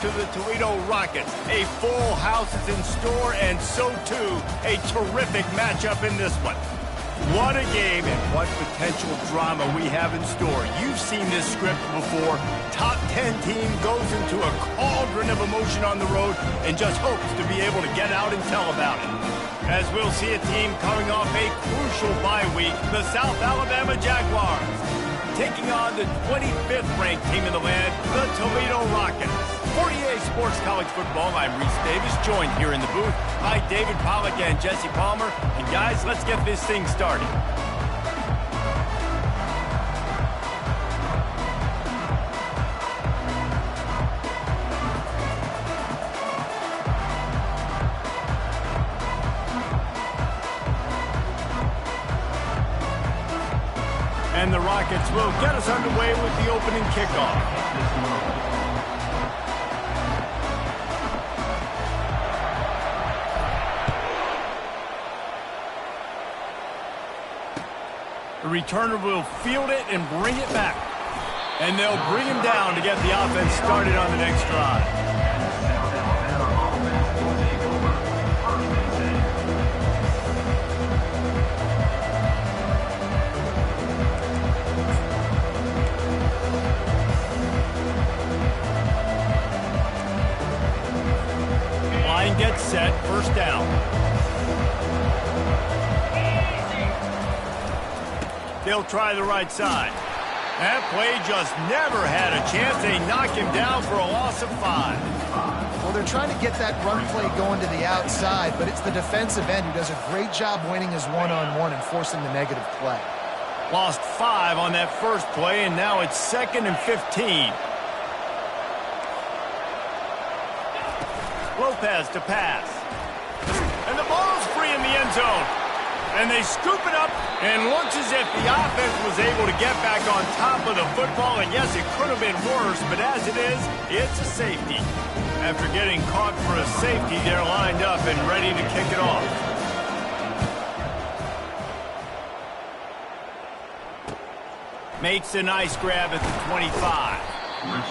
to the Toledo Rockets. A full house is in store, and so too a terrific matchup in this one. What a game and what potential drama we have in store. You've seen this script before. Top 10 team goes into a cauldron of emotion on the road and just hopes to be able to get out and tell about it. As we'll see a team coming off a crucial bye week, the South Alabama Jaguars, taking on the 25th ranked team in the land, the Toledo Rockets. For EA Sports College Football, I'm Reese Davis, joined here in the booth by David Pollack and Jesse Palmer. And guys, let's get this thing started. And the Rockets will get us underway with the opening kickoff. The returner will field it and bring it back. And they'll bring him down to get the offense started on the next drive. Line gets set, first down. They'll try the right side. That play just never had a chance. They knock him down for a loss of 5. Well, they're trying to get that run play going to the outside, but it's the defensive end who does a great job winning his one-on-one and forcing the negative play. Lost 5 on that first play, and now it's 2nd and 15. Lopez to pass. And the ball's free in the end zone. And they scoop it up, and looks as if the offense was able to get back on top of the football. And yes, it could have been worse, but as it is, it's a safety. After getting caught for a safety, they're lined up and ready to kick it off. Makes a nice grab at the 25.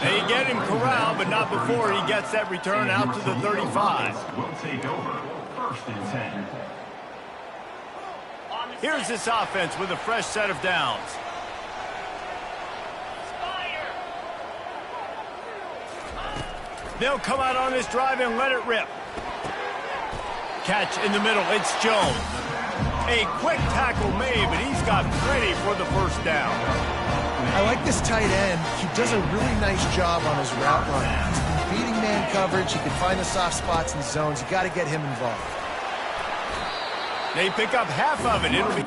They get him corralled, but not before he gets that return out to the 35. We'll take over 1st and 10. Here's this offense with a fresh set of downs. They'll come out on this drive and let it rip. Catch in the middle, it's Jones. A quick tackle made, but he's got plenty for the first down. I like this tight end. He does a really nice job on his route running. He's beating man coverage. He can find the soft spots and zones. You got to get him involved. They pick up half of it. It'll be...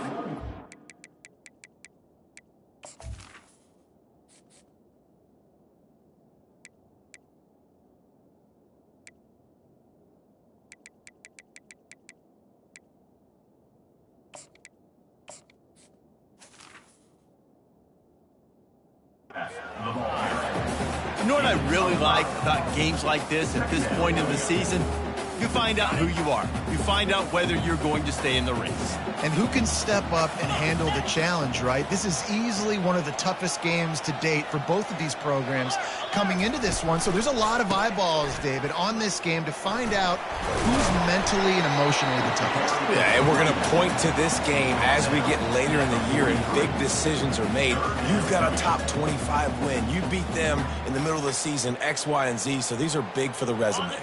You know what I really like about games like this at this point in the season? You find out who you are. You find out whether you're going to stay in the race. And who can step up and handle the challenge, right? This is easily one of the toughest games to date for both of these programs coming into this one. So there's a lot of eyeballs, David, on this game to find out who's mentally and emotionally the toughest. Yeah, and we're going to point to this game as we get later in the year and big decisions are made. You've got a top 25 win. You beat them in the middle of the season, X, Y, and Z, so these are big for the resume.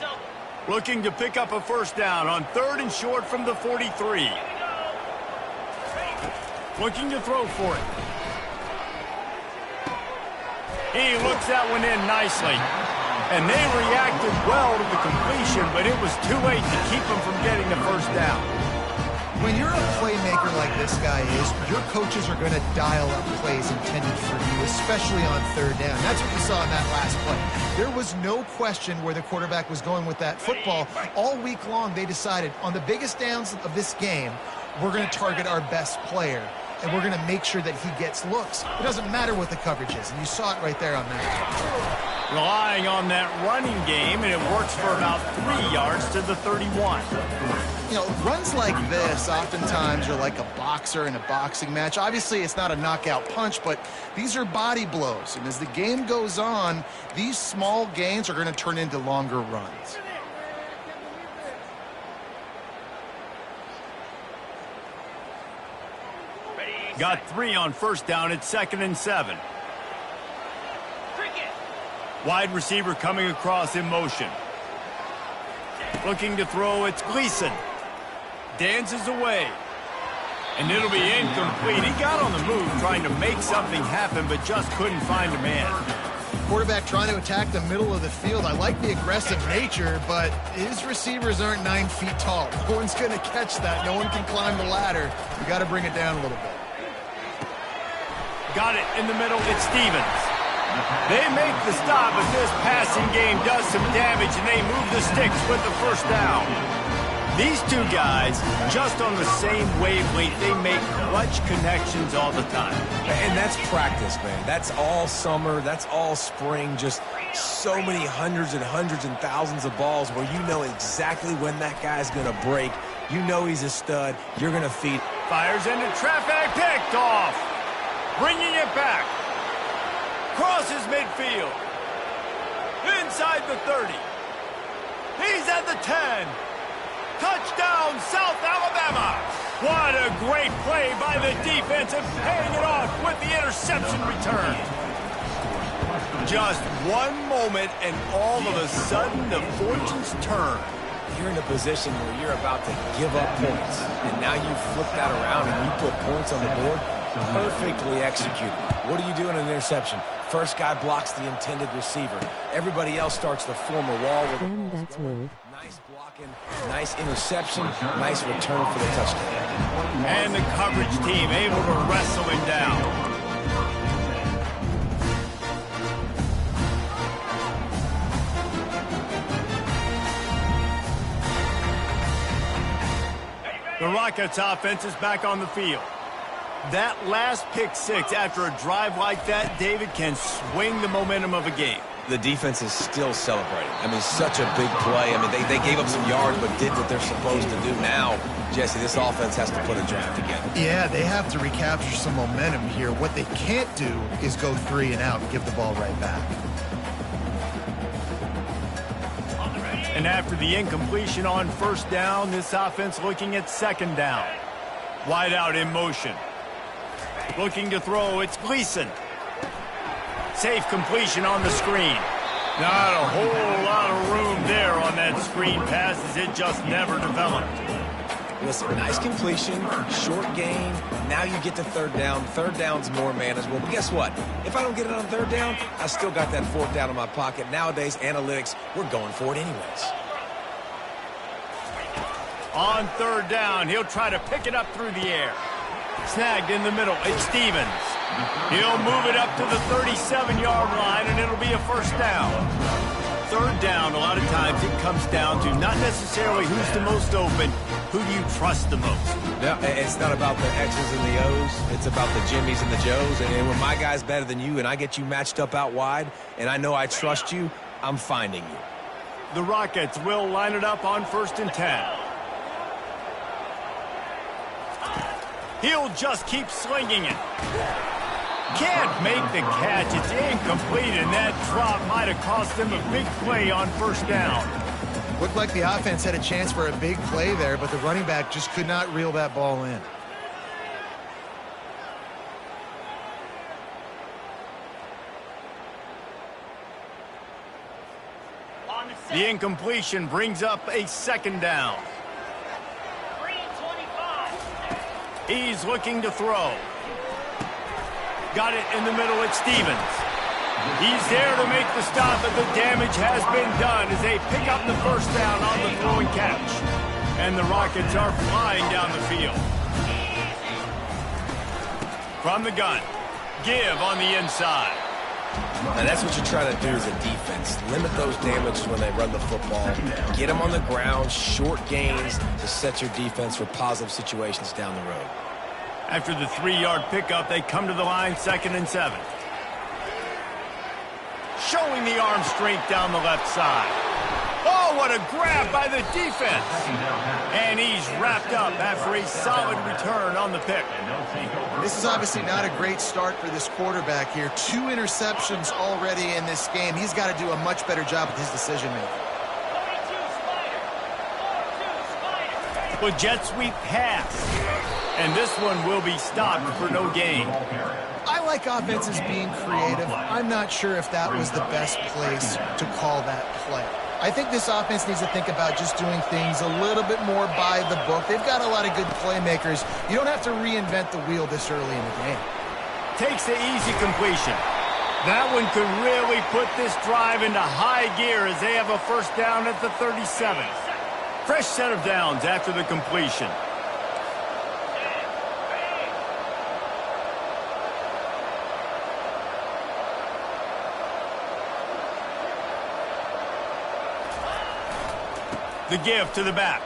Looking to pick up a first down on 3rd and short from the 43. Looking to throw for it. He looks that one in nicely. And they reacted well to the completion, but it was too late to keep them from getting the first down. When you're a playmaker like this guy is, your coaches are going to dial up plays intended for you, especially on 3rd down. That's what you saw in that last play. There was no question where the quarterback was going with that football. All week long, they decided on the biggest downs of this game, we're going to target our best player, and we're going to make sure that he gets looks. It doesn't matter what the coverage is, and you saw it right there on that. Relying on that running game, and it works for about 3 yards to the 31. You know, runs like this oftentimes are like a boxer in a boxing match. Obviously, it's not a knockout punch, but these are body blows. And as the game goes on, these small gains are going to turn into longer runs. Got 3 on first down at 2nd and 7. Wide receiver coming across in motion. Looking to throw, it's Gleason. Dances away. And it'll be incomplete. He got on the move trying to make something happen, but just couldn't find a man. Quarterback trying to attack the middle of the field. I like the aggressive nature, but his receivers aren't 9 feet tall. No one's going to catch that. No one can climb the ladder. You got to bring it down a little bit. Got it in the middle. It's Stevens. They make the stop, but this passing game does some damage, and they move the sticks with the first down. These two guys, just on the same wavelength, they make clutch connections all the time. And that's practice, man. That's all summer. That's all spring. Just so many hundreds and thousands of balls where you know exactly when that guy's going to break. You know he's a stud. You're going to feed. Fires into traffic, picked off. Bringing it back. Crosses midfield. Inside the 30. He's at the 10. Touchdown, South Alabama. What a great play by the defense and paying it off with the interception return. Just one moment and all of a sudden the fortunes turn. You're in a position where you're about to give up points. And now you flip that around and you put points on the board. Perfectly executed. What do you do in an interception? First guy blocks the intended receiver. Everybody else starts to form a wall with And that's move. nice blocking, nice interception, nice return for the touchdown. And the coverage team able to wrestle him down. The Rockets offense is back on the field. That last pick six after a drive like that, David, can swing the momentum of a game. The defense is still celebrating. I mean, such a big play. I mean, they gave up some yards but did what they're supposed to do. Now, Jesse, this offense has to put a drive together. Yeah, they have to recapture some momentum here. What they can't do is go 3 and out and give the ball right back. And after the incompletion on first down, this offense looking at second down. Wide out in motion. Looking to throw, it's Gleason. Safe completion on the screen. Not a whole lot of room there on that screen pass as it just never developed. Listen, nice completion, short gain. Now you get to third down. Third down's more manageable. But guess what? If I don't get it on third down, I still got that fourth down in my pocket. Nowadays, analytics, we're going for it anyways. On third down, he'll try to pick it up through the air. Snagged in the middle, it's Stevens. He'll move it up to the 37-yard line, and it'll be a first down. Third down, a lot of times it comes down to not necessarily who's the most open, who do you trust the most? No, it's not about the X's and the O's. It's about the Jimmies and the Joes. And when my guy's better than you and I get you matched up out wide, and I know I trust you, I'm finding you. The Rockets will line it up on 1st and 10. He'll just keep slinging it. Can't make the catch. It's incomplete, and that drop might have cost them a big play on first down. Looked like the offense had a chance for a big play there, but the running back just could not reel that ball in. The incompletion brings up a second down. He's looking to throw. Got it in the middle, it's Stevens. He's there to make the stop, but the damage has been done as they pick up the first down on the throw and catch. And the Rockets are flying down the field. From the gun, give on the inside. And that's what you try to do as a defense. Limit those damages when they run the football. Get them on the ground, short gains to set your defense for positive situations down the road. After the 3-yard pickup, they come to the line 2nd and 7. showing the arm strength down the left side. Oh, what a grab by the defense. And he's wrapped up after a solid return on the pick. This is obviously not a great start for this quarterback here. 2 interceptions already in this game. He's got to do a much better job with his decision-making. With jet sweep pass. And this one will be stopped for no gain. I like offenses being creative. I'm not sure if that was the best place to call that play. I think this offense needs to think about just doing things a little bit more by the book. They've got a lot of good playmakers. You don't have to reinvent the wheel this early in the game. Takes the easy completion. That one could really put this drive into high gear as they have a first down at the 37. Fresh set of downs after the completion. The give to the back.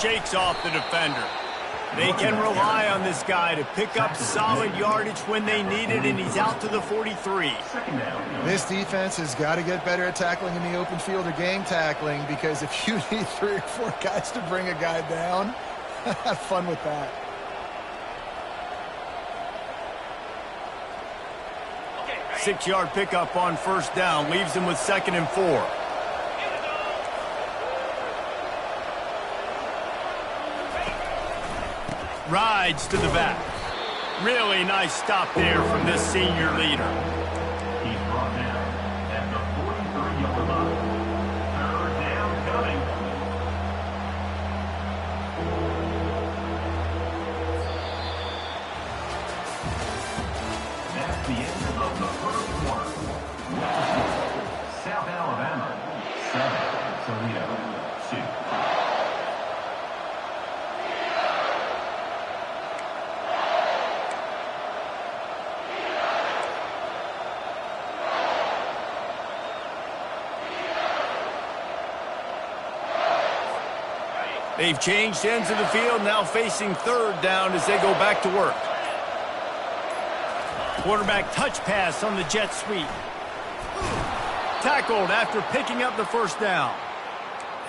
Shakes off the defender. They can rely on this guy to pick up solid yardage when they need it, and he's out to the 43. This defense has got to get better at tackling in the open field or game tackling, because if you need 3 or 4 guys to bring a guy down, have fun with that. Okay, 6-yard pickup on first down leaves him with 2nd and 4. Rides to the back. Really nice stop there from this senior leader. He's brought down at the 43-yard line. 3rd down coming. That's the end of the first quarter. South Alabama 7, Toledo 2. They've changed ends of the field, now facing 3rd down as they go back to work. Quarterback touch pass on the jet sweep. Tackled after picking up the first down.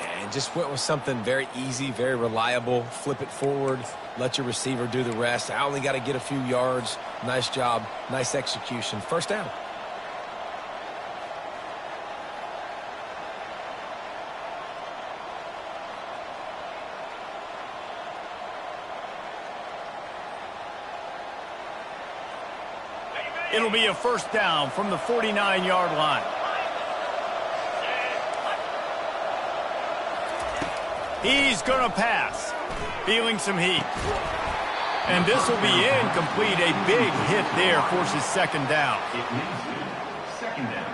And just went with something very easy, very reliable. Flip it forward, let your receiver do the rest. I only got to get a few yards. Nice job, nice execution. First down. It'll be a first down from the 49-yard line. He's going to pass. Feeling some heat. And this will be incomplete. A big hit there forces 2nd down. It leads to 2nd down.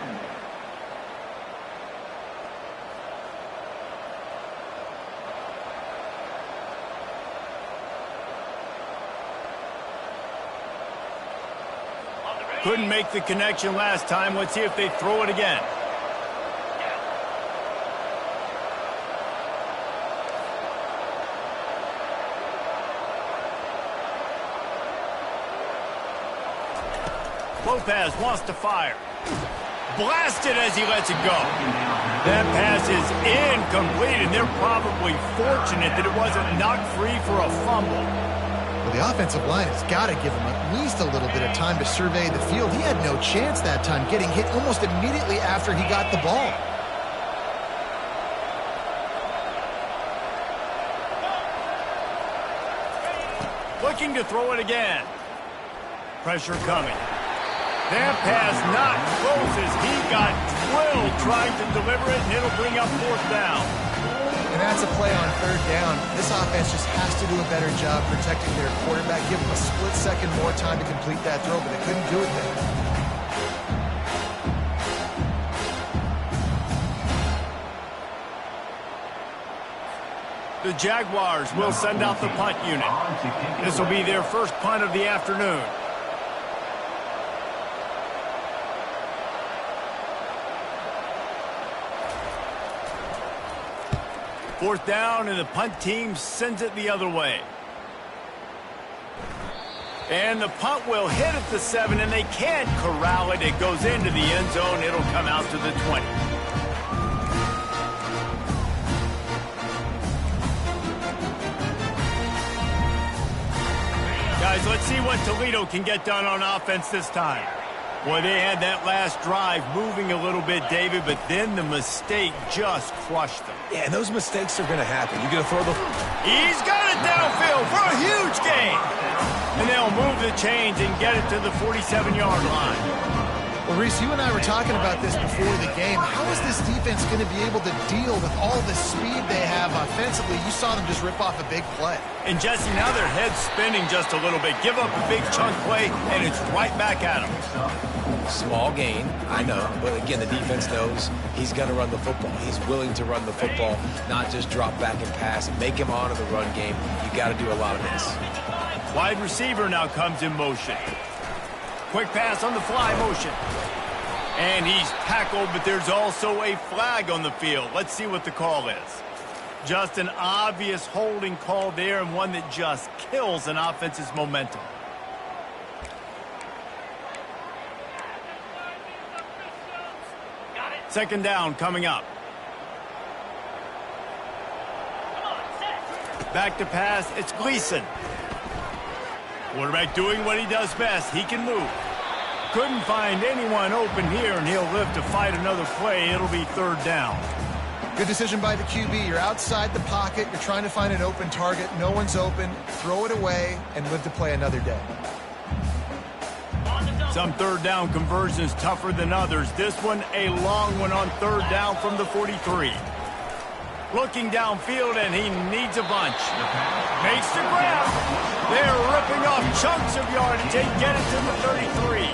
Couldn't make the connection last time. Let's see if they throw it again. Lopez wants to fire. Blasted as he lets it go. That pass is incomplete, and they're probably fortunate that it wasn't knocked free for a fumble. Well, the offensive line has got to give him at least a little bit of time to survey the field. He had no chance that time, getting hit almost immediately after he got the ball. Looking to throw it again. Pressure coming. That pass not close as he got drilled trying to deliver it, and it'll bring up 4th down. And that's a play on 3rd down. This offense just has to do a better job protecting their quarterback. Give him a split second more time to complete that throw, but they couldn't do it there. The Jaguars will send out the punt unit. This will be their first punt of the afternoon. Fourth down, and the punt team sends it the other way. And the punt will hit at the 7, and they can't corral it. It goes into the end zone. It'll come out to the 20. Guys, let's see what Toledo can get done on offense this time. Boy, they had that last drive moving a little bit, David, but then the mistake just crushed them. Yeah, and those mistakes are going to happen. You're going to throw the... He's got it downfield for a huge gain. And they'll move the chains and get it to the 47-yard line. Well, Reese, you and I were talking about this before the game. How is this defense going to be able to deal with all the speed they have offensively? You saw them just rip off a big play. And, Jesse, now their head's spinning just a little bit. Give up a big chunk play, and it's right back at them. Small gain, I know. But, again, the defense knows he's going to run the football. He's willing to run the football, not just drop back and pass. Make him honor the run game. You got to do a lot of this. Wide receiver now comes in motion. Quick pass on the fly motion. And he's tackled, but there's also a flag on the field. Let's see what the call is. Just an obvious holding call there, and one that just kills an offense's momentum. Second down coming up. Back to pass, it's Gleason. Quarterback doing what he does best. He can move. Couldn't find anyone open here, and he'll live to fight another play. It'll be third down. Good decision by the QB. You're outside the pocket. You're trying to find an open target. No one's open. Throw it away and live to play another day. Some third down conversions tougher than others. This one, a long one on third down from the 43. Looking downfield, and he needs a bunch. Makes the grab. They're ripping off chunks of yardage. They get it to the 33.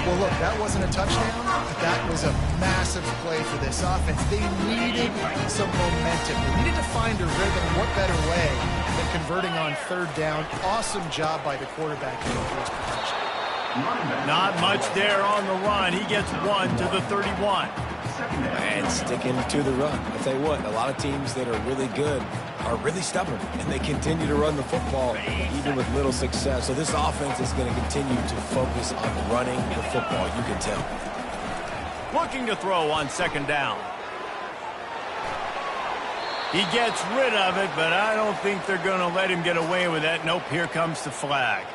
Well, look, that wasn't a touchdown, but that was a massive play for this offense. They needed some momentum. They needed to find a rhythm. What better way than converting on third down? Awesome job by the quarterback in his protection. Not much there on the run. He gets one to the 31. And sticking to the run. I'll tell you what, a lot of teams that are really good are really stubborn, and they continue to run the football even with little success. So this offense is going to continue to focus on running the football, you can tell. Looking to throw on second down. He gets rid of it, but I don't think they're going to let him get away with that. Nope, here comes the flag.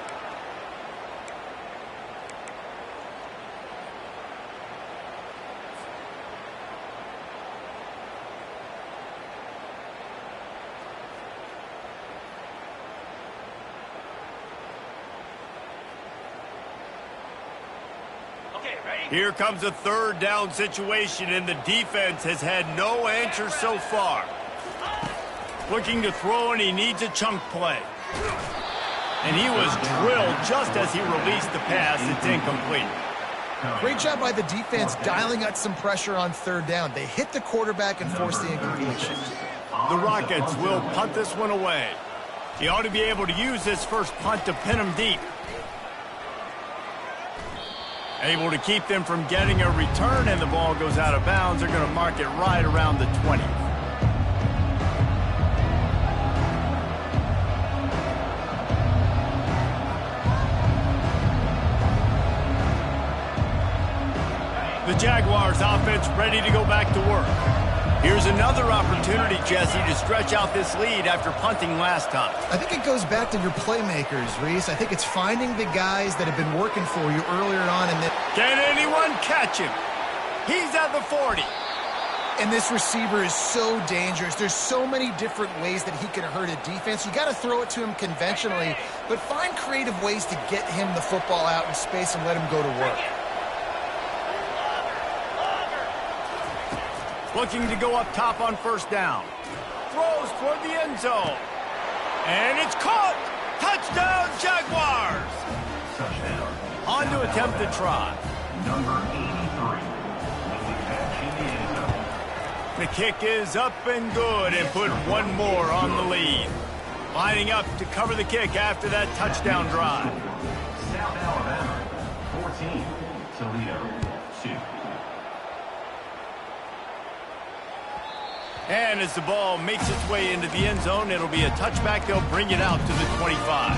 Here comes a third down situation, and the defense has had no answer so far. Looking to throw, and he needs a chunk play. And he was drilled just as he released the pass. It's incomplete. Great job by the defense dialing up some pressure on third down. They hit the quarterback and forced the incompletion. The Rockets will punt this one away. He ought to be able to use this first punt to pin him deep. Able to keep them from getting a return, and the ball goes out of bounds. They're going to mark it right around the 20. The Jaguars offense ready to go back to work. Here's another opportunity, Jesse, to stretch out this lead after punting last time. I think it goes back to your playmakers, Reese. I think it's finding the guys that have been working for you earlier on. Can anyone catch him? He's at the 40. And this receiver is so dangerous. There's so many different ways that he can hurt a defense. You got to throw it to him conventionally, but find creative ways to get him the football out in space and let him go to work. Looking to go up top on first down. Throws toward the end zone. And it's caught. Touchdown, Jaguars. Touchdown. On to attempt the try. Number 83. Catch in the end zone. The kick is up and good, and put one more on the lead. Lining up to cover the kick after that touchdown drive. South Alabama, 14. Toledo, 2. And as the ball makes its way into the end zone, it'll be a touchback. They'll bring it out to the 25.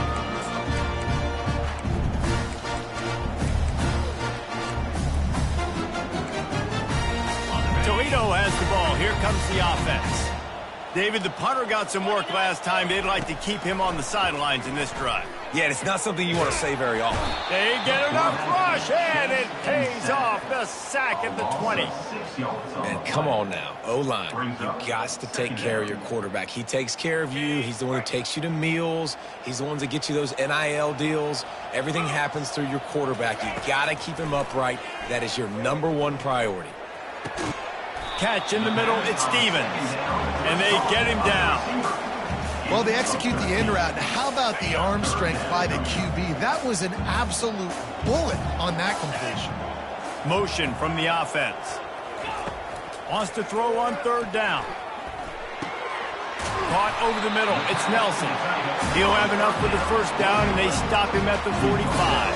Toledo has the ball. Here comes the offense. David, the punter got some work last time. They'd like to keep him on the sidelines in this drive. Yeah, it's not something you want to say very often. They get enough rush, and it pays off. The sack at the 20. And come on now, O-line, you got to take care of your quarterback. He takes care of you. He's the one who takes you to meals. He's the one that gets you those NIL deals. Everything happens through your quarterback. You got to keep him upright. That is your #1 priority. Catch in the middle, it's Stevens. And they get him down. Well, they execute the end route. Now, how about the arm strength by the QB? That was an absolute bullet on that completion. Motion from the offense. Wants to throw on 3rd down. Caught over the middle. It's Nelson. He'll have enough for the 1st down, and they stop him at the 45.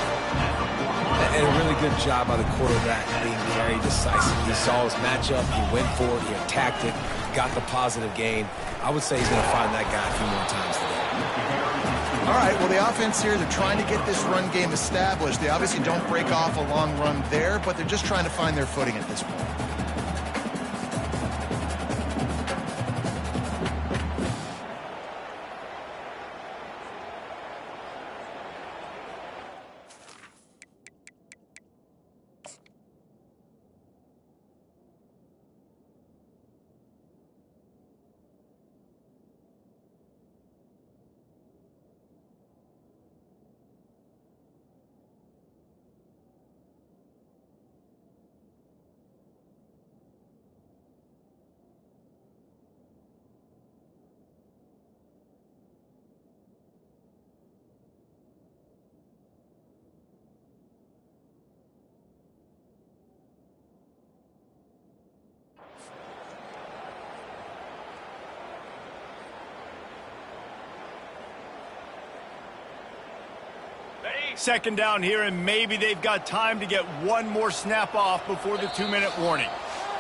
And a really good job by the quarterback being very decisive. He saw his matchup, he went for it, he attacked it, got the positive gain. I would say he's going to find that guy a few more times today. All right, well, the offense here, they're trying to get this run game established. They obviously don't break off a long run there, but they're just trying to find their footing at this point. Second down here, and maybe they've got time to get one more snap off before the 2-minute warning.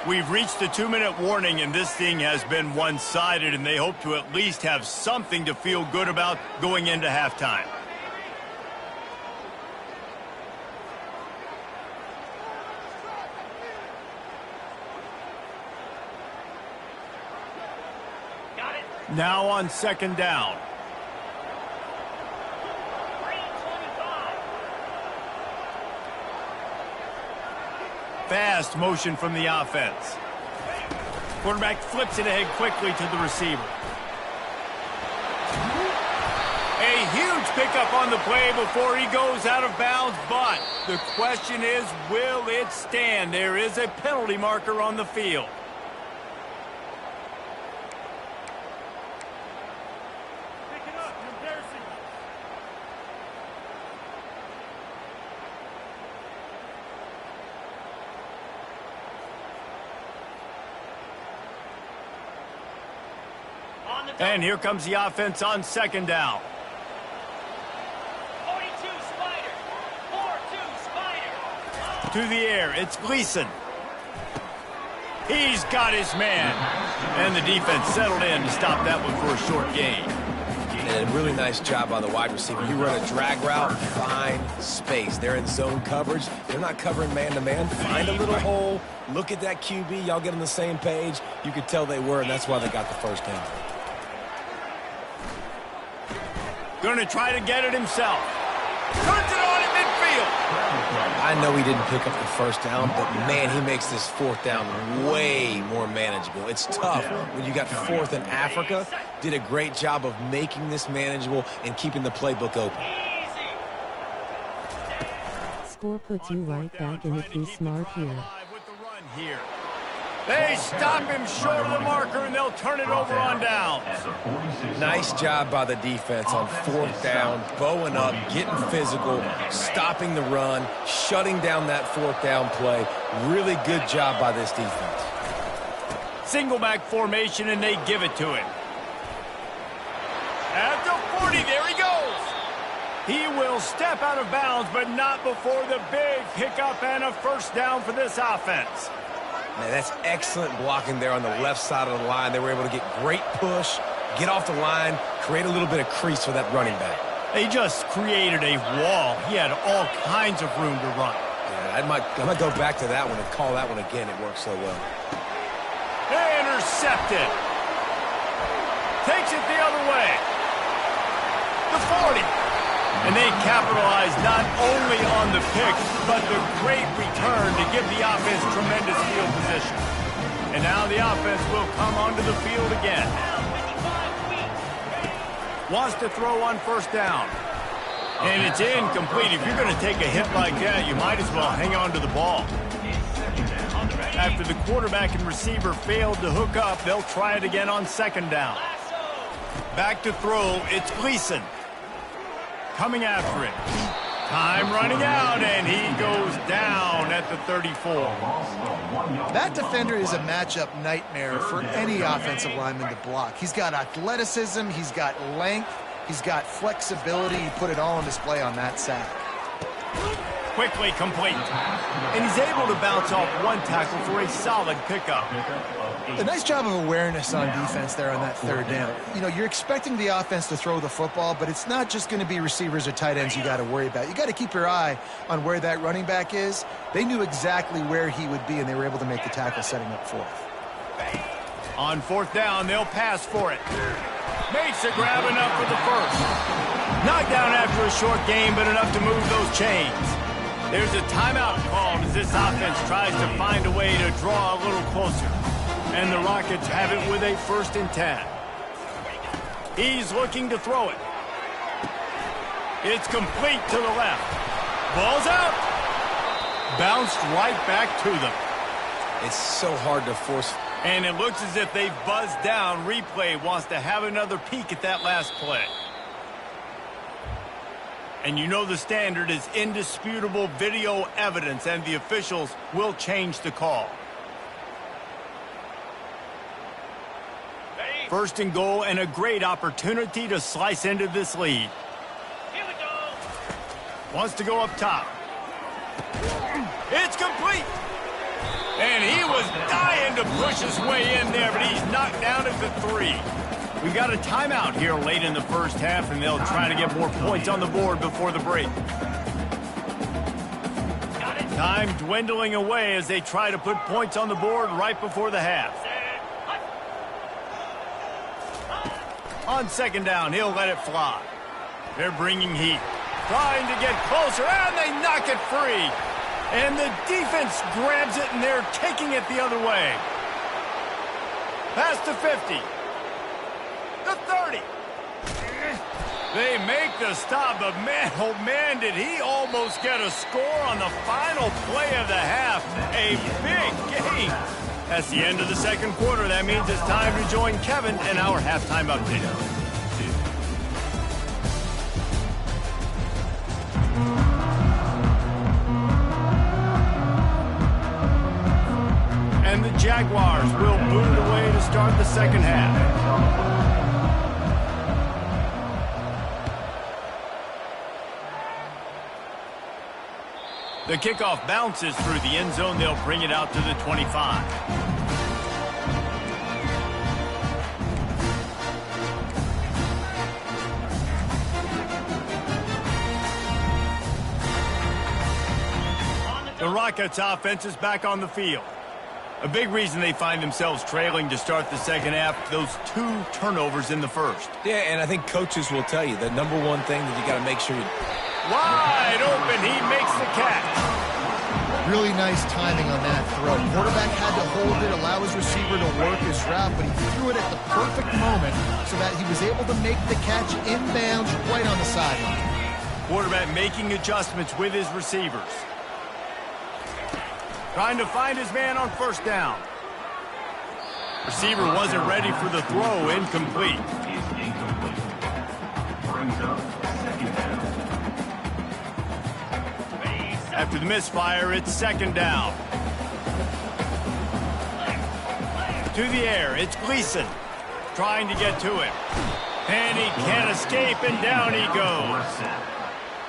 We've reached the 2-minute warning, and this thing has been one-sided, and they hope to at least have something to feel good about going into halftime. Now on 2nd down. Fast motion from the offense. Quarterback flips it ahead quickly to the receiver. A huge pickup on the play before he goes out of bounds, but the question is, will it stand? There is a penalty marker on the field. And here comes the offense on 2nd down. 42 Spider. 4-2 Spider. To the air, it's Gleason. He's got his man. And the defense settled in to stop that one for a short gain. And a really nice job by the wide receiver. You run a drag route, find space. They're in zone coverage. They're not covering man-to-man. Find a little hole. Look at that QB. Y'all get on the same page. You could tell they were, and that's why they got the 1st down. Going to try to get it himself. Turns it on at midfield. I know he didn't pick up the 1st down, but, man, he makes this 4th down way more manageable. It's tough when you got 4th in Africa. Did a great job of making this manageable and keeping the playbook open. Score puts you right back in if he's smart here. They stop him short of the marker, and they'll turn it over on downs. Nice job by the defense on 4th down, bowing up, getting physical, stopping the run, shutting down that 4th down play. Really good job by this defense. Single back formation, and they give it to him. At the 40, there he goes. He will step out of bounds, but not before the big pickup and a 1st down for this offense. Man, that's excellent blocking there on the left side of the line. They were able to get great push, get off the line, create a little bit of crease for that running back. They just created a wall. He had all kinds of room to run. Yeah, I might go back to that one and call that one again. It worked so well. intercepted. Takes it the other way. The 40. And they capitalize not only on the pick, but the great return to give the offense tremendous field position. And now the offense will come onto the field again. Wants to throw on first down. And it's incomplete. If you're going to take a hit like that, you might as well hang on to the ball. After the quarterback and receiver failed to hook up, they'll try it again on second down. Back to throw, it's Gleason. Coming after it. Time running out, and he goes down at the 34. That defender is a matchup nightmare for any offensive lineman to block. He's got athleticism, he's got length, he's got flexibility. He put it all on display on that sack. Quickly complete. And he's able to bounce off one tackle for a solid pickup. A nice job of awareness on defense there on that third down. You know, you're expecting the offense to throw the football, but it's not just going to be receivers or tight ends you got to worry about. You got to keep your eye on where that running back is. They knew exactly where he would be, and they were able to make the tackle setting up fourth. On fourth down, they'll pass for it. Makes a grab enough for the first. Knocked down after a short game, but enough to move those chains. There's a timeout called as this offense tries to find a way to draw a little closer. And the Rockets have it with a 1st and 10. He's looking to throw it. It's complete to the left. Ball's out. Bounced right back to them. It's so hard to force. And it looks as if they've buzzed down. Replay wants to have another peek at that last play. And you know the standard is indisputable video evidence, and the officials will change the call. 1st and goal, and a great opportunity to slice into this lead. Here we go. Wants to go up top. It's complete. And he was dying to push his way in there, but he's knocked down at the 3. We've got a timeout here late in the first half, and they'll try to get more points on the board before the break. Time dwindling away as they try to put points on the board right before the half. On second down, he'll let it fly. They're bringing heat. Trying to get closer, and they knock it free. And the defense grabs it, and they're taking it the other way. Past the 50. The 30. They make the stop, but man, oh man, did he almost get a score on the final play of the half. A big game. That's the end of the second quarter. That means it's time to join Kevin in our halftime update. And the Jaguars will boot it away to start the second half. The kickoff bounces through the end zone. They'll bring it out to the 25. The Rockets offense is back on the field. A big reason they find themselves trailing to start the second half, those 2 turnovers in the first. Yeah, and I think coaches will tell you the number one thing that you got to make sure you... Wide open, he makes the catch. Really nice timing on that throw. Quarterback had to hold it, allow his receiver to work his route, but he threw it at the perfect moment so that he was able to make the catch inbounds right on the sideline. Quarterback making adjustments with his receivers. Trying to find his man on first down. Receiver wasn't ready for the throw, incomplete. Brings up second down. After the misfire, it's second down. To the air, it's Gleason. Trying to get to him. And he can't escape, and down he goes.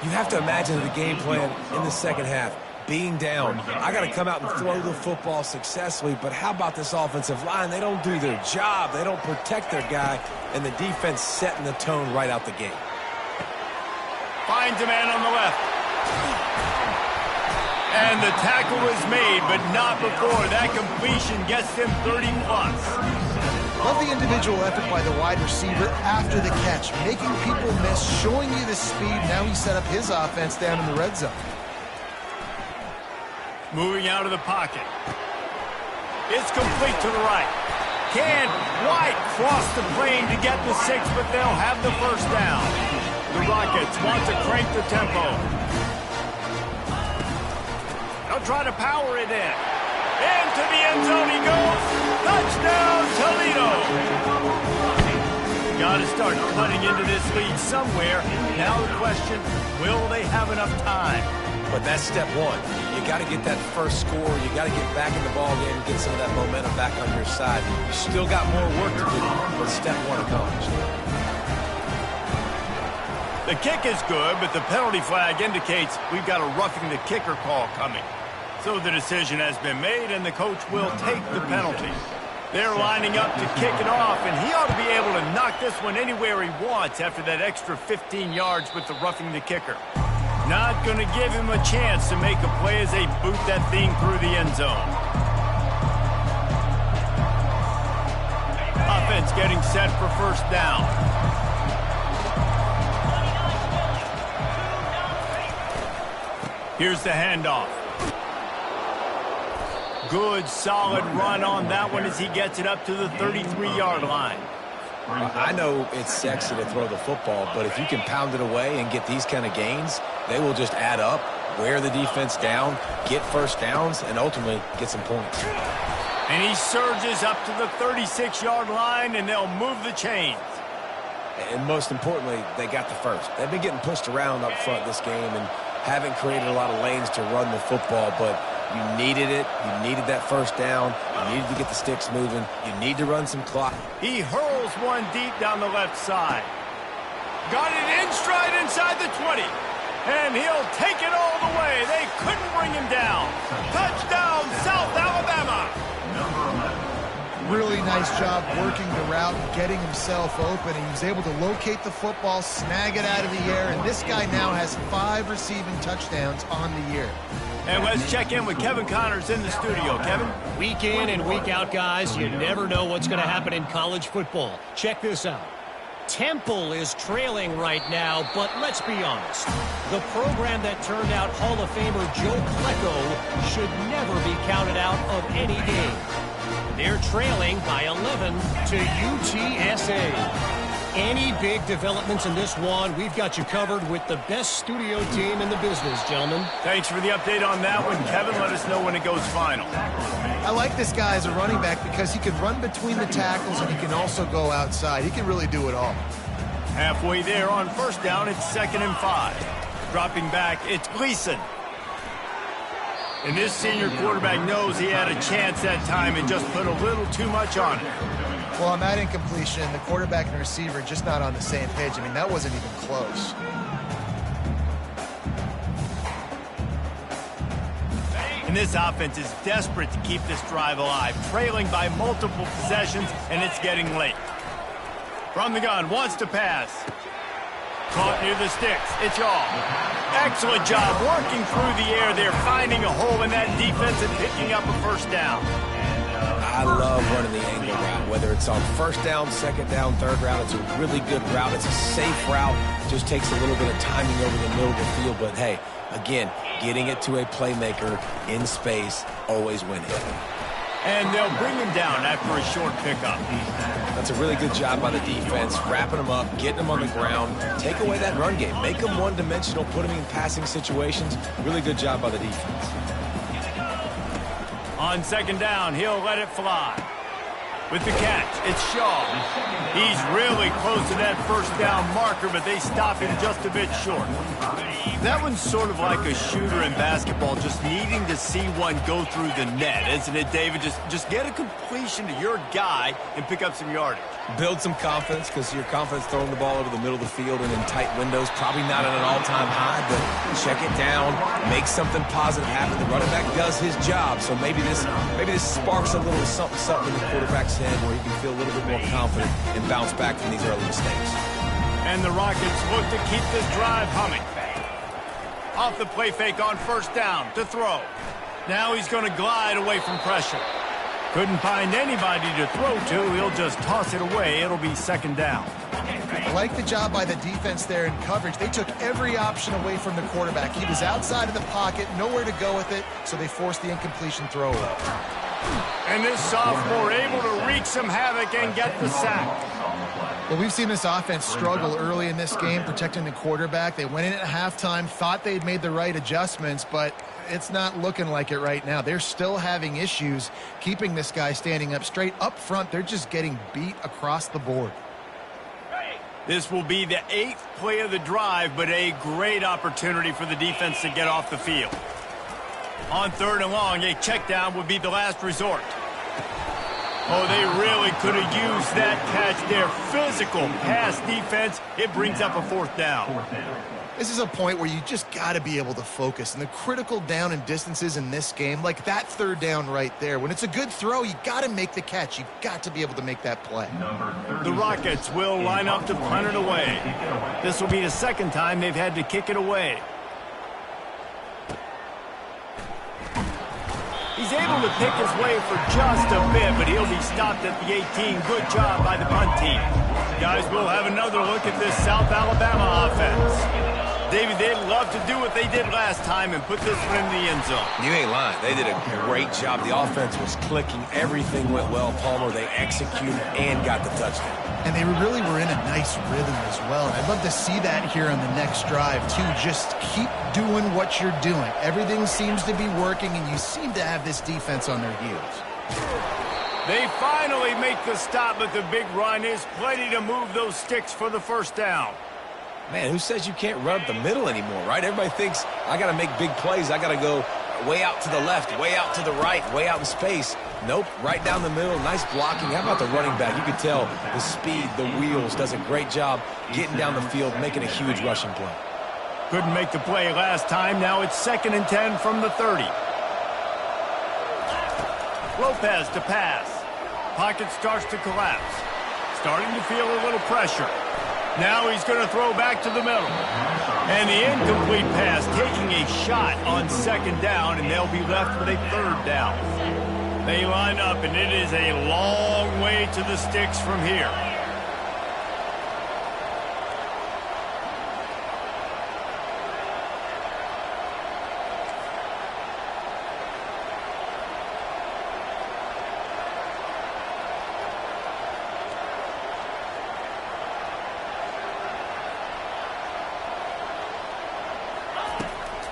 You have to imagine the game plan in the second half. Being down, I got to come out and throw the football successfully, but how about this offensive line? They don't do their job. They don't protect their guy, and the defense setting the tone right out the gate. Finds a man on the left. And the tackle is made, but not before that completion gets them 30+. individual effort by the wide receiver after the catch, making people miss, showing you the speed. Now he set up his offense down in the red zone. Moving out of the pocket. It's complete to the right. Can White cross the plane to get the 6, but they'll have the first down. The Rockets want to crank the tempo. They'll try to power it in. Into the end zone he goes. Touchdown, Toledo. Got to start cutting into this lead somewhere. Now the question, will they have enough time? But that's step one. You got to get that first score. You got to get back in the ball game and get some of that momentum back on your side. You still got more work to do, but step one accomplished. The kick is good, but the penalty flag indicates we've got a roughing the kicker call coming. So the decision has been made, and the coach will take the penalty. They're lining up to kick it off, and he ought to be able to knock this one anywhere he wants after that extra 15 yards with the roughing the kicker. Not going to give him a chance to make a play as they boot that thing through the end zone. Offense getting set for first down. Here's the handoff. Good, solid run on that one as he gets it up to the 33-yard line. I know it's sexy to throw the football, but if you can pound it away and get these kind of gains, they will just add up, wear the defense down, get first downs, and ultimately get some points. And he surges up to the 36-yard line, and they'll move the chains. And most importantly, they got the first. They've been getting pushed around up front this game and haven't created a lot of lanes to run the football, but you needed it. You needed that first down. You needed to get the sticks moving. You need to run some clock. He hurls one deep down the left side. Got it in stride inside the 20. And he'll take it all the way. They couldn't bring him down. Touchdown, South Alabama. Really nice job working the route and getting himself open. He was able to locate the football, snag it out of the air, and this guy now has 5 receiving touchdowns on the year. And let's check in with Kevin Connors in the studio. Kevin? Week in and week out, guys, you never know what's going to happen in college football. Check this out. Temple is trailing right now, but let's be honest. The program that turned out Hall of Famer Joe Klecko should never be counted out of any game. They're trailing by 11 to UTSA. Any big developments in this one, we've got you covered with the best studio team in the business, gentlemen. Thanks for the update on that one, Kevin. Let us know when it goes final. I like this guy as a running back because he can run between the tackles and he can also go outside. He can really do it all. Halfway there on first down, it's 2nd and 5. Dropping back, it's Gleason. And this senior quarterback knows he had a chance that time and just put a little too much on it. Well, on that incompletion, the quarterback and receiver just not on the same page. I mean, that wasn't even close. And this offense is desperate to keep this drive alive, trailing by multiple possessions, and it's getting late. From the gun, wants to pass. Caught near the sticks. It's all. Excellent job working through the air there, finding a hole in that defense and picking up a first down. I love running the angle route, whether it's on first down, second down, third route. It's a really good route. It's a safe route. Just takes a little bit of timing over the middle of the field. But, hey, again, getting it to a playmaker in space, always winning. And they'll bring him down after a short pickup. That's a really good job by the defense, wrapping them up, getting them on the ground. Take away that run game. Make them one-dimensional, put them in passing situations. Really good job by the defense. On second down, he'll let it fly. With the catch, it's Shaw. He's really close to that first down marker, but they stop him just a bit short. That one's sort of like a shooter in basketball, just needing to see one go through the net, isn't it, David? Just get a completion to your guy and pick up some yardage. Build some confidence, because your confidence throwing the ball over the middle of the field and in tight windows, probably not at an all-time high, but check it down, make something positive happen. The running back does his job, so maybe this sparks a little something in the quarterback's head where he can feel a little bit more confident and bounce back from these early mistakes. And the Rockets look to keep this drive humming. Off the play fake on first down to throw. Now he's going to glide away from pressure. Couldn't find anybody to throw to. He'll just toss it away. It'll be second down. I like the job by the defense there in coverage. They took every option away from the quarterback. He was outside of the pocket, nowhere to go with it, so they forced the incompletion throw. And this sophomore able to wreak some havoc and get the sack. Well, we've seen this offense struggle early in this game protecting the quarterback. They went in at halftime, thought they'd made the right adjustments, but it's not looking like it right now. They're still having issues keeping this guy standing up straight. Up front, they're just getting beat across the board. This will be the 8th play of the drive, but a great opportunity for the defense to get off the field. On 3rd and long, a check down would be the last resort. Oh, they really could have used that catch there. Physical pass defense. It brings up a 4th down. This is a point where you just got to be able to focus. And the critical down and distances in this game, like that 3rd down right there, when it's a good throw, you got to make the catch. You've got to be able to make that play. The Rockets will line up to punt it away. This will be the 2nd time they've had to kick it away. He's able to pick his way for just a bit, but he'll be stopped at the 18. Good job by the punt team. Guys, we'll have another look at this South Alabama offense. David, they'd love to do what they did last time and put this one in the end zone. You ain't lying. They did a great job. The offense was clicking. Everything went well, Palmer. They executed and got the touchdown. And they really were in a nice rhythm as well. And I'd love to see that here on the next drive, too. Just keep doing what you're doing. Everything seems to be working, and you seem to have this defense on their heels. They finally make the stop, but the big run is plenty to move those sticks for the 1st down. Man, who says you can't run up the middle anymore, right? Everybody thinks I got to make big plays. I got to go way out to the left, way out to the right, way out in space. Nope, right down the middle. Nice blocking. How about the running back? You could tell the speed, the wheels, does a great job getting down the field, making a huge rushing play. Couldn't make the play last time. Now it's 2nd and 10 from the 30. Lopez to pass. Pocket starts to collapse. Starting to feel a little pressure. Now he's going to throw back to the middle. And the incomplete pass taking a shot on 2nd down, and they'll be left with a 3rd down. They line up, and it is a long way to the sticks from here.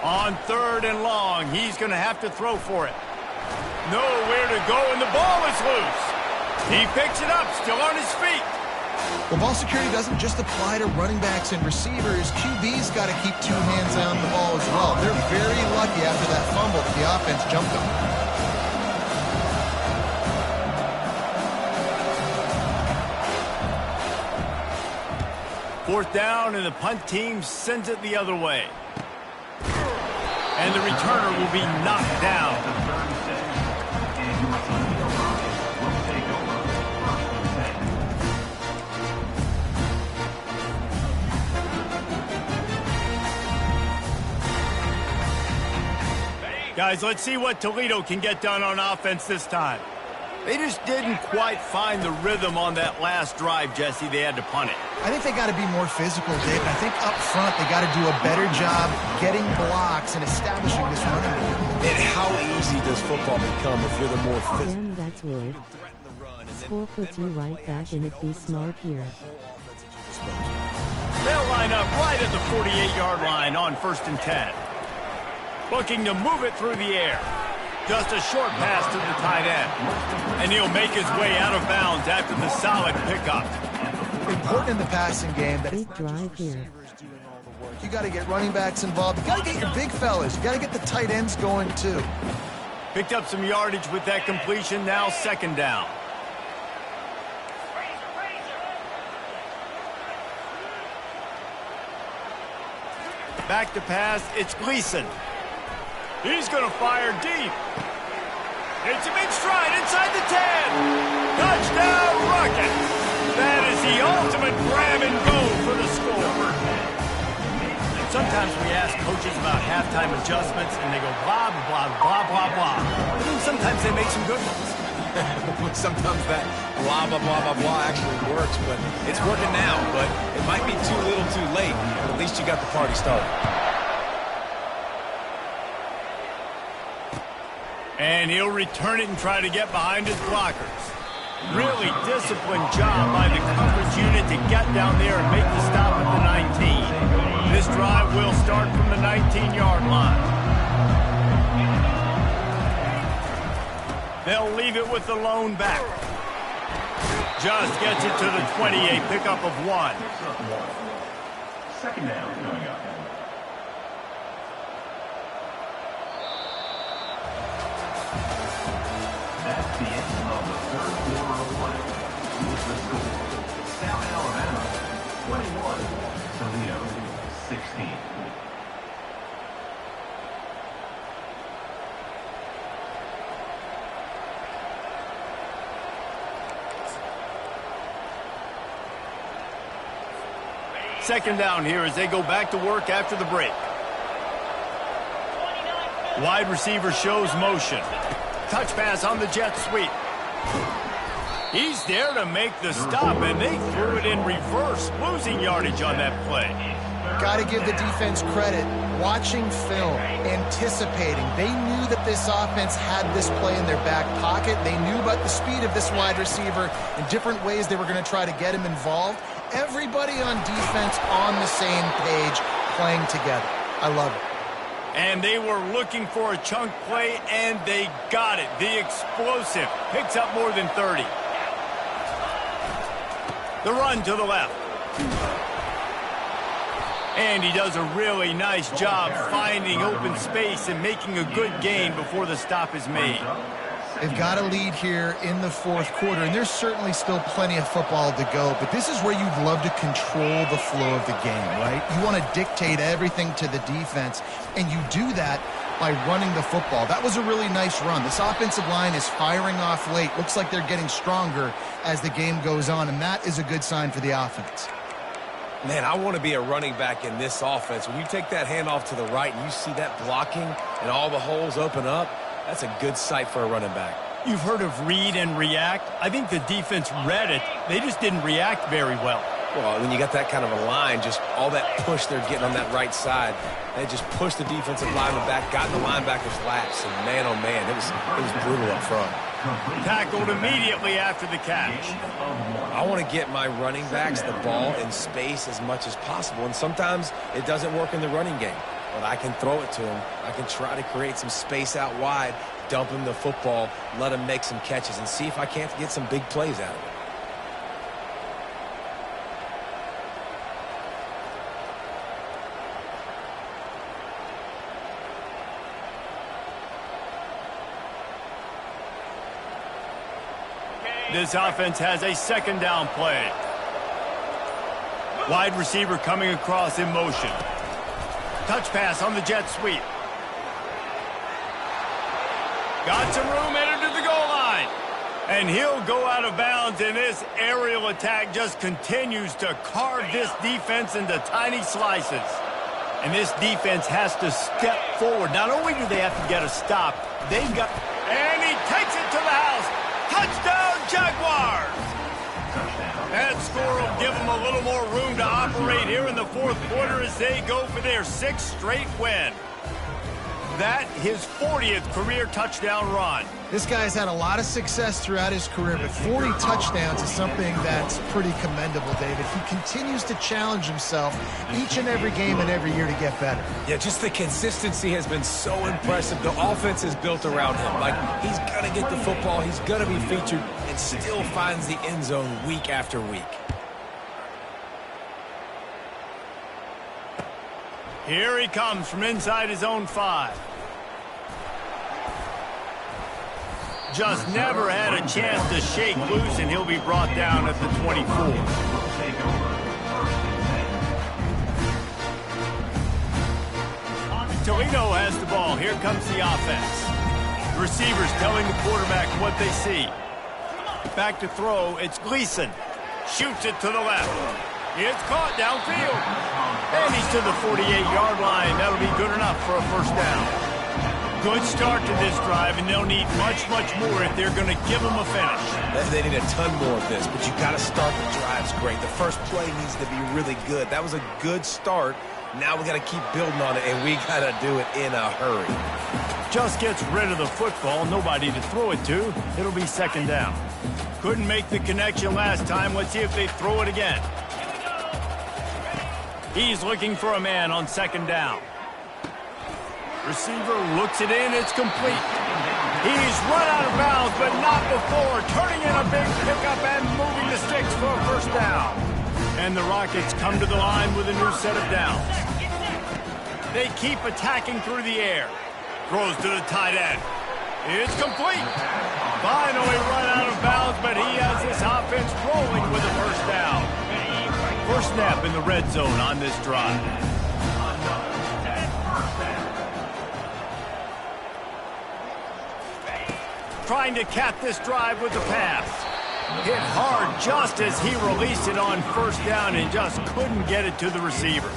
On 3rd and long, he's going to have to throw for it. Nowhere to go, and the ball is loose. He picks it up, still on his feet. Well, ball security doesn't just apply to running backs and receivers. QB's got to keep 2 hands on the ball as well. They're very lucky after that fumble that the offense jumped on. 4th down, and the punt team sends it the other way. And the returner will be knocked down. Guys, let's see what Toledo can get done on offense this time. They just didn't quite find the rhythm on that last drive, Jesse. They had to punt it. I think they got to be more physical, Dave. I think up front they got to do a better job getting blocks and establishing this running game. And how easy does football become if you're the more physical? Damn, that's weird. School puts you right back in it. Be smart here. They'll line up right at the 48-yard line on 1st and 10. Looking to move it through the air. Just a short pass to the tight end. And he'll make his way out of bounds after the solid pickup. Important in the passing game. That Big drive here. you got to get running backs involved. You got to get your big fellas. You got to get the tight ends going too. Picked up some yardage with that completion. Now 2nd down. Back to pass. It's Gleason. He's going to fire deep. It's him in stride inside the 10. Touchdown, Rockets. That is the ultimate grab and go for the score. Sometimes we ask coaches about halftime adjustments, and they go blah, blah, blah, blah, blah. But then sometimes they make some good ones. Sometimes that blah, blah, blah, blah, blah actually works, but it's working now. But it might be too little too late, but at least you got the party started. And he'll return it and try to get behind his blockers. Really disciplined job by the coverage unit to get down there and make the stop at the 19. This drive will start from the 19-yard line. They'll leave it with the lone back. Just gets it to the 20, a pickup of 1. Second down coming up. That's the end of the third quarter of play. Here's the score. South Alabama, 21. Toledo, 16. Second down here as they go back to work after the break. Wide receiver shows motion. Touch pass on the jet sweep. He's there to make the stop, and they threw it in reverse, losing yardage on that play. Got to give the defense credit. Watching film, anticipating. They knew that this offense had this play in their back pocket. They knew about the speed of this wide receiver and different ways they were going to try to get him involved. Everybody on defense on the same page, playing together. I love it. And they were looking for a chunk play, and they got it. The explosive picks up more than 30. The run to the left. And he does a really nice job finding open space and making a good gain before the stop is made. They've got a lead here in the fourth quarter, and there's certainly still plenty of football to go, but this is where you'd love to control the flow of the game, right? You want to dictate everything to the defense, and you do that by running the football. That was a really nice run. This offensive line is firing off late. Looks like they're getting stronger as the game goes on, and that is a good sign for the offense. Man, I want to be a running back in this offense. When you take that handoff to the right and you see that blocking and all the holes open up, that's a good sight for a running back. You've heard of read and react. I think the defense read it. They just didn't react very well. Well, when you got that kind of a line, just all that push they're getting on that right side, they just pushed the defensive lineman back, got in the linebacker's laps, and man, oh man, it was brutal up front. Tackled immediately after the catch. I want to get my running backs the ball in space as much as possible, and sometimes it doesn't work in the running game. But I can throw it to him. I can try to create some space out wide, dump him the football, let him make some catches, and see if I can't get some big plays out of it. This offense has a second down play. Wide receiver coming across in motion. Touch pass on the jet sweep. Got some room, entered to the goal line. And he'll go out of bounds, and this aerial attack just continues to carve this defense into tiny slices. And this defense has to step forward. Not only do they have to get a stop, they've got... And he takes it to the house. Touchdown, Jaguars! That score will give them a little more room to operate here in the fourth quarter as they go for their 6th straight win. That, his 40th career touchdown run. This guy's had a lot of success throughout his career, but 40 touchdowns is something that's pretty commendable, David. He continues to challenge himself each and every game and every year to get better. Yeah, just the consistency has been so impressive. The offense is built around him. Like, he's going to get the football, he's going to be featured, and still finds the end zone week after week. Here he comes from inside his own 5. Just never had a chance to shake loose, and he'll be brought down at the 24. Toledo has the ball. Here comes the offense. Receivers telling the quarterback what they see. Back to throw. It's Gleason. Shoots it to the left. It's caught downfield. And he's to the 48-yard line. That'll be good enough for a first down. Good start to this drive, and they'll need much, much more if they're going to give them a finish. They need a ton more of this, but you got to start the drives great. The first play needs to be really good. That was a good start. Now we got to keep building on it, and we got to do it in a hurry. Just gets rid of the football, nobody to throw it to. It'll be second down. Couldn't make the connection last time. Let's see if they throw it again. He's looking for a man on second down. Receiver looks it in. It's complete. He's run out of bounds, but not before. Turning in a big pickup and moving the sticks for a first down. And the Rockets come to the line with a new set of downs. They keep attacking through the air. Throws to the tight end. It's complete. Finally run out of bounds, but he has this offense rolling with a first down. First snap in the red zone on this drive. Trying to cap this drive with the pass. Hit hard just as he released it on first down and just couldn't get it to the receiver.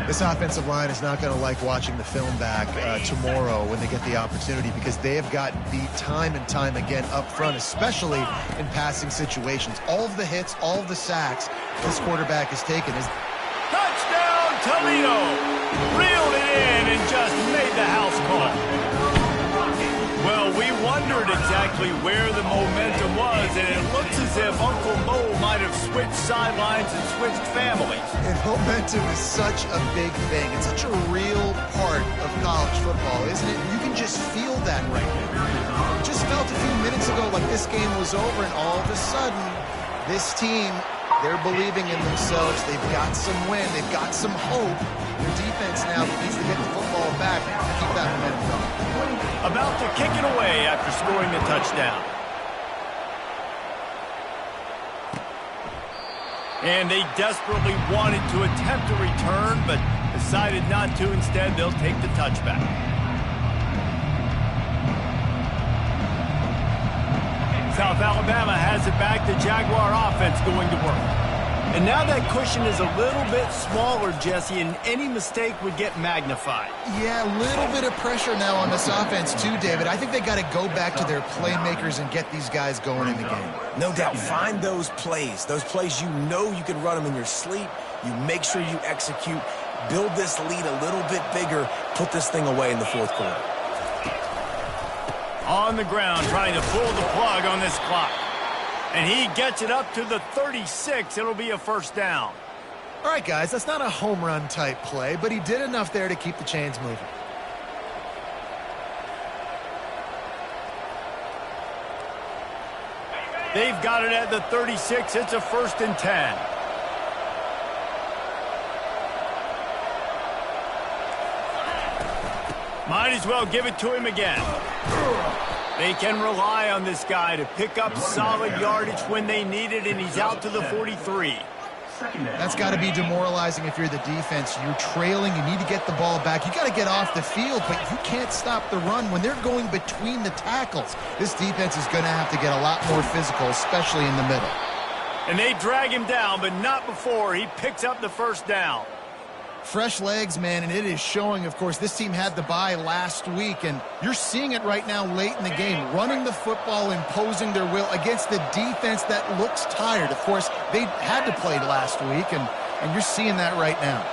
This offensive line is not going to like watching the film back tomorrow when they get the opportunity, because they have gotten beat time and time again up front, especially in passing situations. All of the hits, all of the sacks this quarterback has taken is... Touchdown, Toledo! Reeled it in and just made the house call. Well, we wondered exactly where the momentum was, and it looks as if Uncle Mo might have switched sidelines and switched families. And momentum is such a big thing. It's such a real part of college football, isn't it? You can just feel that right now. Just felt a few minutes ago like this game was over, and all of a sudden, this team, they're believing in themselves. They've got some wind. They've got some hope. Their defense now needs to get the football back and keep that momentum going. About to kick it away after scoring the touchdown. And they desperately wanted to attempt a return, but decided not to. Instead, they'll take the touchback. South Alabama has it back. The Jaguar offense going to work. And now that cushion is a little bit smaller, Jesse, and any mistake would get magnified. Yeah, a little bit of pressure now on this offense too, David. I think they got to go back to their playmakers and get these guys going in the game. No doubt. Find those plays you know you can run them in your sleep. You make sure you execute. Build this lead a little bit bigger. Put this thing away in the fourth quarter. On the ground, trying to pull the plug on this clock. And he gets it up to the 36. It'll be a first down. All right, guys, that's not a home run type play, but he did enough there to keep the chains moving. They've got it at the 36. It's a 1st and 10. Might as well give it to him again. They can rely on this guy to pick up solid yardage when they need it, and he's out to the 43. That's got to be demoralizing if you're the defense. You're trailing. You need to get the ball back. You got to get off the field, but you can't stop the run when they're going between the tackles. This defense is going to have to get a lot more physical, especially in the middle. And they drag him down, but not before he picks up the first down. Fresh legs, man, and it is showing. Of course, this team had the bye last week, and you're seeing it right now late in the game. Running the football, imposing their will against the defense that looks tired. Of course, they had to play last week, and you're seeing that right now.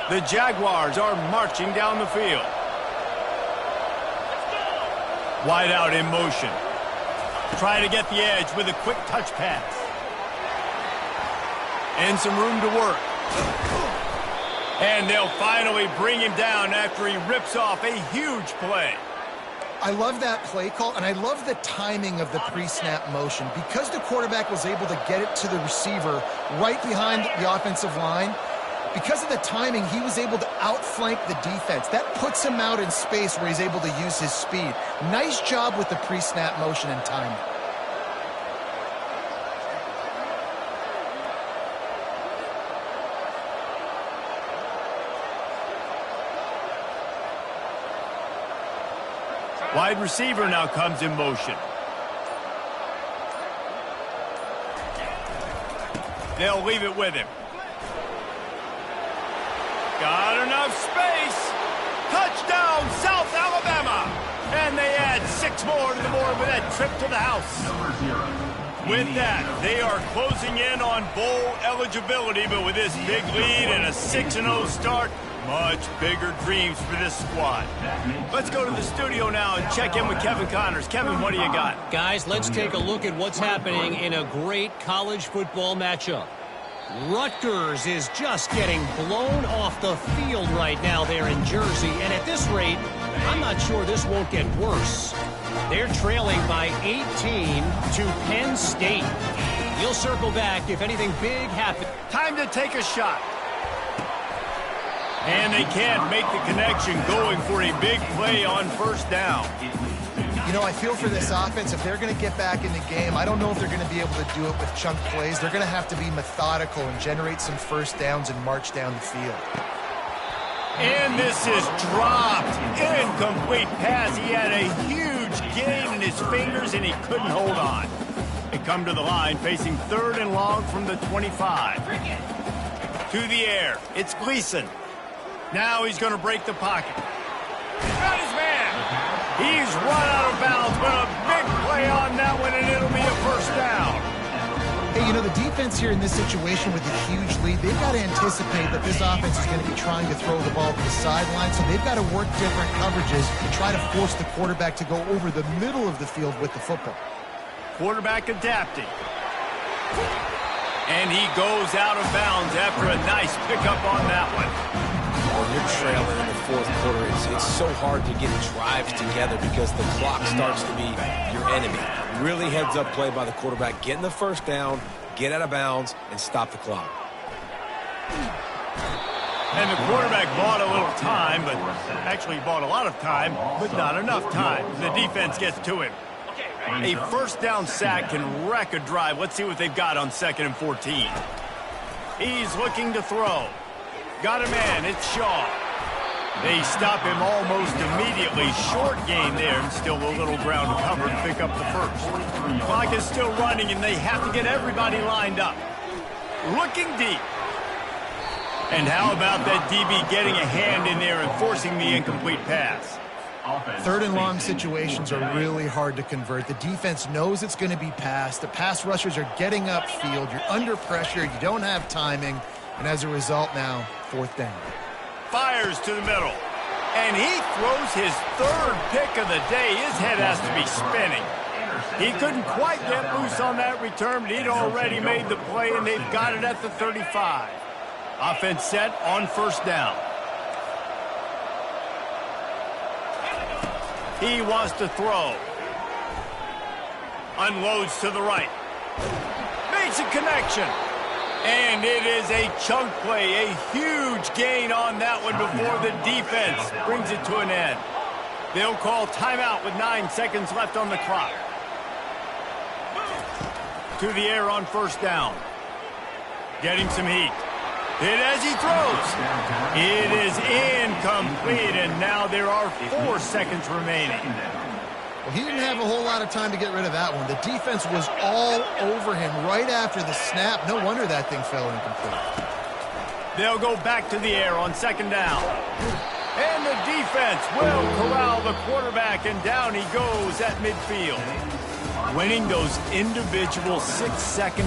The Jaguars are marching down the field. Wide out in motion. Trying to get the edge with a quick touch pass. And some room to work. And they'll finally bring him down after he rips off a huge play. I love that play call, and I love the timing of the pre-snap motion. Because the quarterback was able to get it to the receiver right behind the offensive line, because of the timing, he was able to outflank the defense. That puts him out in space where he's able to use his speed. Nice job with the pre-snap motion and timing. Wide receiver now comes in motion. They'll leave it with him. Got enough space. Touchdown, South Alabama. And they add 6 more to the board with that trip to the house. With that, they are closing in on bowl eligibility, but with this big lead and a 6-0 start, much bigger dreams for this squad. Let's go to the studio now and check in with Kevin Connors. Kevin, what do you got? Guys, let's take a look at what's happening in a great college football matchup. Rutgers is just getting blown off the field right now there in Jersey, and at this rate, I'm not sure this won't get worse. They're trailing by 18 to Penn State. We'll circle back if anything big happens. Time to take a shot. And they can't make the connection, going for a big play on first down. You know, I feel for this offense, if they're going to get back in the game, I don't know if they're going to be able to do it with chunk plays. They're going to have to be methodical and generate some first downs and march down the field. And this is dropped. Incomplete pass. He had a huge gain in his fingers, and he couldn't hold on. They come to the line, facing 3rd and long from the 25. To the air. It's Gleason. Now he's going to break the pocket. Got his man. He's run out of bounds, but a big play on that one, and it'll be a first down. Hey, you know, the defense here in this situation with a huge lead, they've got to anticipate that this offense is going to be trying to throw the ball to the sideline, so they've got to work different coverages to try to force the quarterback to go over the middle of the field with the football. Quarterback adapting. And he goes out of bounds after a nice pickup on that one. When you're trailing in the 4th quarter, it's so hard to get drives together because the clock starts to be your enemy. Really heads-up play by the quarterback. Get in the first down, get out of bounds, and stop the clock. And the quarterback bought a little time, but actually bought a lot of time, but not enough time. The defense gets to him. A first down sack can wreck a drive. Let's see what they've got on 2nd and 14. He's looking to throw. Got a man. It's Shaw. They stop him almost immediately. Short gain there, and still a little ground to cover to pick up the first. Clock is still running, and they have to get everybody lined up. Looking deep. And how about that DB getting a hand in there and forcing the incomplete pass? 3rd and long situations are really hard to convert. The defense knows it's going to be passed. The pass rushers are getting upfield. You're under pressure. You don't have timing. And as a result now, 4th down. Fires to the middle. And he throws his 3rd pick of the day. His head has to be spinning. He couldn't quite get loose on that return, but he'd already made the play, and they've got it at the 35. Offense set on first down. He wants to throw. Unloads to the right. Makes a connection. And it is a chunk play, a huge gain on that one before the defense brings it to an end. They'll call timeout with 9 seconds left on the clock. To the air on first down. Getting some heat. Hit as he throws. It is incomplete, and now there are 4 seconds remaining. Well, he didn't have a whole lot of time to get rid of that one. The defense was all over him right after the snap. No wonder that thing fell incomplete. They'll go back to the air on 2nd down. And the defense will corral the quarterback, and down he goes at midfield. Winning those individual 6-second